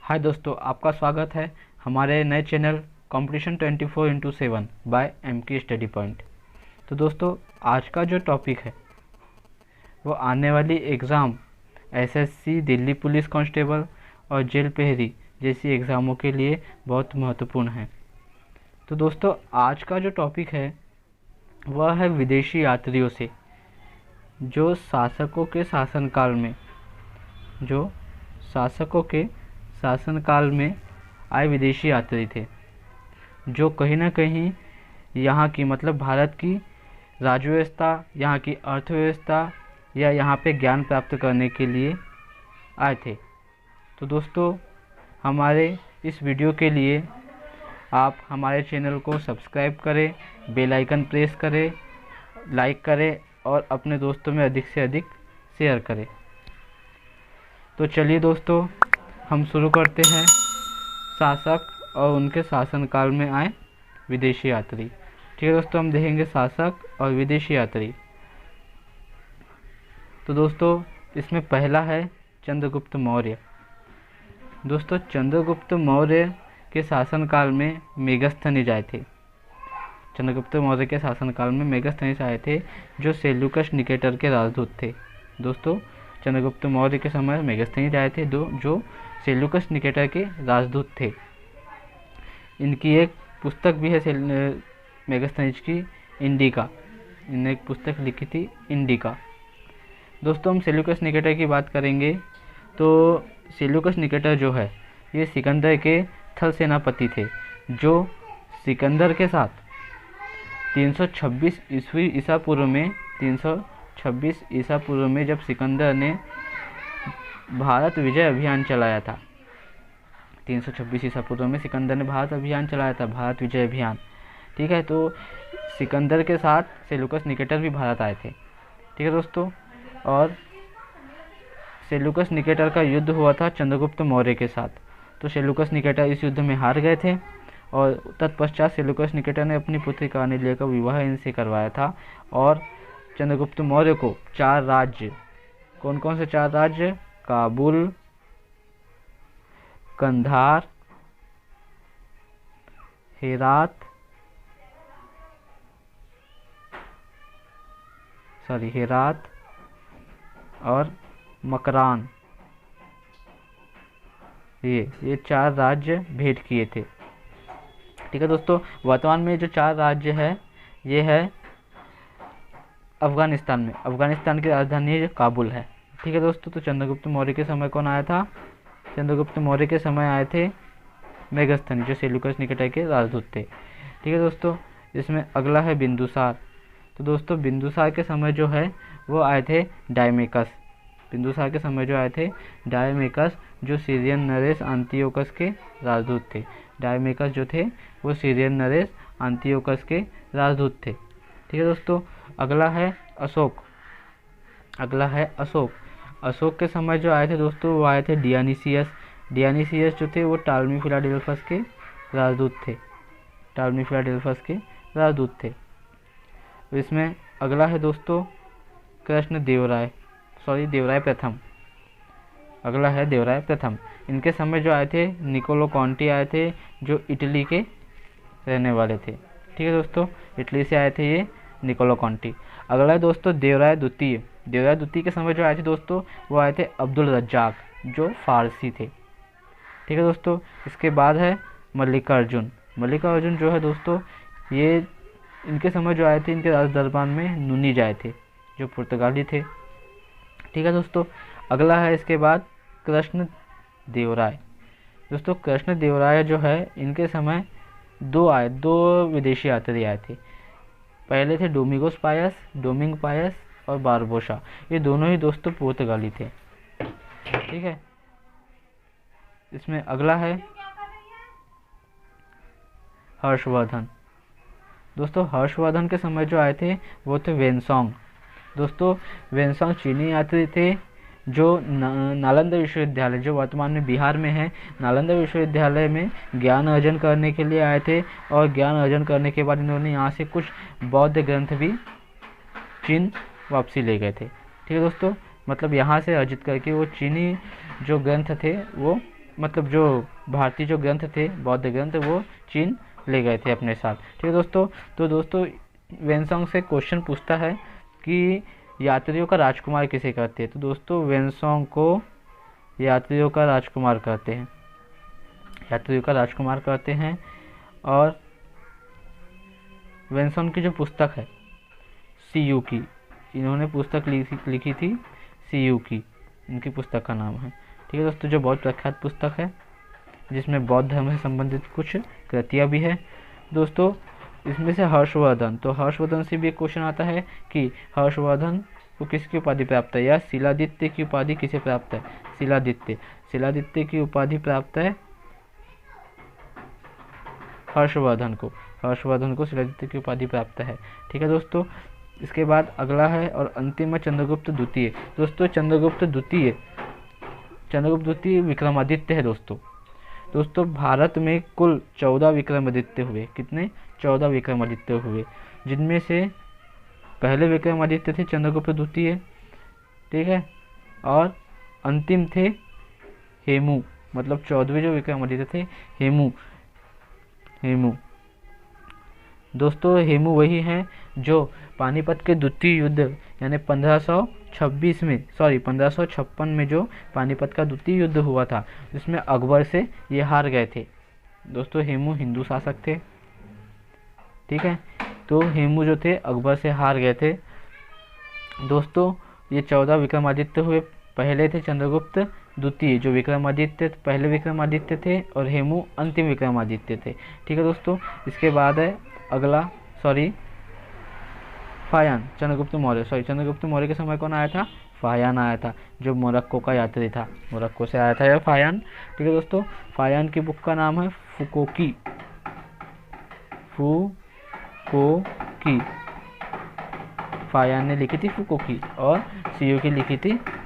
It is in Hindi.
हाय दोस्तों, आपका स्वागत है हमारे नए channel competition 24x7 by MK study point. तो दोस्तों, आज का जो टॉपिक है वो आने वाली exam SSC, Delhi police constable और जेल प्रहरी जैसी एग्ज़ामों के लिए बहुत महत्वपूर्ण है। तो दोस्तों, आज का जो टॉपिक है वह है विदेशी यात्रियों से, जो शासकों के शासनकाल में आए विदेशी यात्री थे, जो कहीं ना कहीं यहाँ की मतलब भारत की राज्य व्यवस्था, यहाँ की अर्थव्यवस्था या यहाँ पे ज्ञान प्राप्त करने के लिए आए थे। तो दोस्तों, हमारे इस वीडियो के लिए आप हमारे चैनल को सब्सक्राइब करें, बेल आइकन प्रेस करें, लाइक करें और अपने दोस्तों में अधिक से अधिक शेयर करें। तो चलिए दोस्तों, हम शुरू करते हैं शासक और उनके शासनकाल में आए विदेशी यात्री। ठीक है दोस्तों, हम देखेंगे शासक और विदेशी यात्री। तो दोस्तों, इसमें पहला है चंद्रगुप्त मौर्य। दोस्तों, चंद्रगुप्त मौर्य के शासनकाल में मेगस्थनीज आए थे। चंद्रगुप्त मौर्य के शासनकाल में मेगस्थनीज आए थे, जो सेल्यूकस निकेटर के राजदूत थे। दोस्तों, चंद्रगुप्त मौर्य के समय मेगस्थनीज आए थे, जो सेल्यूकस निकेटर के राजदूत थे। इनकी एक पुस्तक भी है मेगस्थनीज की, इंडिका। इन्होंने एक पुस्तक लिखी थी, इंडिका। दोस्तों, हम सेल्यूकस निकेटर की बात करेंगे तो सेल्यूकस निकेटर जो है ये सिकंदर के थल सेनापति थे, जो सिकंदर के साथ 326 ईसा पूर्व में जब सिकंदर ने भारत विजय अभियान चलाया था, 326 ईसा पूर्व में सिकंदर ने भारत अभियान चलाया था, भारत विजय अभियान। ठीक है, तो सिकंदर के साथ सेल्यूकस निकेटर भी भारत आए थे। ठीक है दोस्तों, और सेल्यूकस निकेटर का युद्ध हुआ था चंद्रगुप्त मौर्य के साथ। तो सेल्यूकस निकेटर इस युद्ध में हार गए थे और तत्पश्चात सेल्यूकस निकेटर ने अपनी पुत्री कार्नेलिया का विवाह इनसे करवाया था और चंद्रगुप्त मौर्य को 4 राज्य, कौन कौन से 4 राज्य? काबुल, कंधार, हेरात और मकरान, ये 4 राज्य भेंट किए थे। ठीक है दोस्तों, वर्तमान में जो 4 राज्य है ये है अफगानिस्तान में। अफगानिस्तान की राजधानी काबुल है। ठीक है दोस्तों, तो चंद्रगुप्त मौर्य के समय कौन आया था? चंद्रगुप्त मौर्य के समय आए थे मेगस्थनी, जो सेल्यूकस निकेटर के राजदूत थे। ठीक है दोस्तों, इसमें अगला है बिंदुसार। तो दोस्तों, बिंदुसार के समय जो है वो आए थे डायमेकस। बिंदुसार के समय जो आए थे डायमेकस, जो सीरियन नरेश अंतियोकस के राजदूत थे। डायमेकस जो थे वो सीरियन नरेश अंतियोकस के राजदूत थे। ठीक है दोस्तों, अगला है अशोक। अशोक के समय जो आए थे दोस्तों वो आए थे डियानीसियस जो थे वो टालमी फिलाडेल्फस के राजदूत थे। इसमें अगला है दोस्तों देवराय प्रथम। अगला है देवराय प्रथम। इनके समय जो आए थे निकोलो कॉन्टी आए थे, जो इटली के रहने वाले थे। ठीक है दोस्तों, इटली से आए थे ये निकोलो कॉन्टी। अगला है दोस्तों देवराय द्वितीय के समय जो आए थे दोस्तों वो आए थे अब्दुल रज्जाक, जो फारसी थे। ठीक है दोस्तों, इसके बाद है मल्लिकार्जुन जो है दोस्तों, ये इनके समय जो आए थे इनके राज दरबार में नुनीज आए थे, जो पुर्तगाली थे। ठीक है दोस्तों, अगला है इसके बाद कृष्णदेवराय। दोस्तों, कृष्णदेवराय जो है इनके समय 2 विदेशी यात्री आए थे। पहले थे डोमिंग पायस और बारबोसा। ये दोनों ही दोस्तों पुर्तगाली थे। ठीक है, इसमें अगला है हर्षवर्धन। दोस्तों, हर्षवर्धन के समय जो आए थे वो थे वेनसोंग। दोस्तों, वेनसोंग चीनी यात्री थे, जो नालंदा विश्वविद्यालय, जो वर्तमान में बिहार में है, नालंदा विश्वविद्यालय में ज्ञान अर्जन करने के लिए आए थे। और ज्ञान अर्जन करने के बाद इन्होंने यहाँ से कुछ बौद्ध ग्रंथ भी चीन वापसी ले गए थे। ठीक है दोस्तों, मतलब यहाँ से अर्जित करके वो चीनी जो ग्रंथ थे वो मतलब जो भारतीय जो ग्रंथ थे, बौद्ध ग्रंथ, वो चीन ले गए थे अपने साथ। ठीक है दोस्तों। तो दोस्तों वेनसोंग से क्वेश्चन पूछता है कि यात्रियों का राजकुमार किसे कहते हैं। तो दोस्तों वेनसोंग को यात्रियों का राजकुमार कहते हैं, यात्रियों का राजकुमार कहते हैं। और वेनसोंग की जो पुस्तक है सीयू की, इन्होंने पुस्तक लिखी थी सीयू की, इनकी पुस्तक का नाम है। ठीक है दोस्तों, जो बहुत प्रख्यात पुस्तक है जिसमें बौद्ध धर्म से संबंधित कुछ कृतियाँ भी है। दोस्तों इसमें से हर्षवर्धन, तो हर्षवर्धन से भी एक क्वेश्चन आता है कि हर्षवर्धन को किसकी उपाधि प्राप्त है, या शिलादित्य की उपाधि किसे प्राप्त है। शिलादित्य, शिलादित्य की उपाधि प्राप्त है हर्षवर्धन को, हर्षवर्धन को शिलादित्य की उपाधि प्राप्त है। ठीक है दोस्तों। इसके बाद अगला है और अंतिम है चंद्रगुप्त द्वितीय। दोस्तों चंद्रगुप्त द्वितीय विक्रमादित्य है दोस्तों भारत में कुल 14 विक्रमादित्य हुए। कितने? 14 विक्रमादित्य हुए, जिनमें से पहले विक्रमादित्य थे चंद्रगुप्त द्वितीय, ठीक है, और अंतिम थे हेमू, मतलब 14वें जो विक्रमादित्य थे हेमू। दोस्तों हेमू वही हैं जो पानीपत के द्वितीय युद्ध यानी 1556 में जो पानीपत का द्वितीय युद्ध हुआ था, जिसमें अकबर से ये हार गए थे। दोस्तों हेमू हिंदू शासक थे, ठीक है, तो हेमू जो थे अकबर से हार गए थे। दोस्तों ये 14 विक्रमादित्य हुए, पहले थे चंद्रगुप्त द्वितीय जो विक्रमादित्य पहले विक्रमादित्य थे, और हेमू अंतिम विक्रमादित्य थे। ठीक है दोस्तों। इसके बाद है अगला फायान, चंद्रगुप्त मौर्य के समय कौन आया था? फायान आया था, जो मोरक्को का यात्री था, मोरक्को से आया था यह फायान। ठीक है दोस्तों। फायान की बुक का नाम है फुकोकी, फायान ने लिखी थी फुकोकी, और सीयू की लिखी थी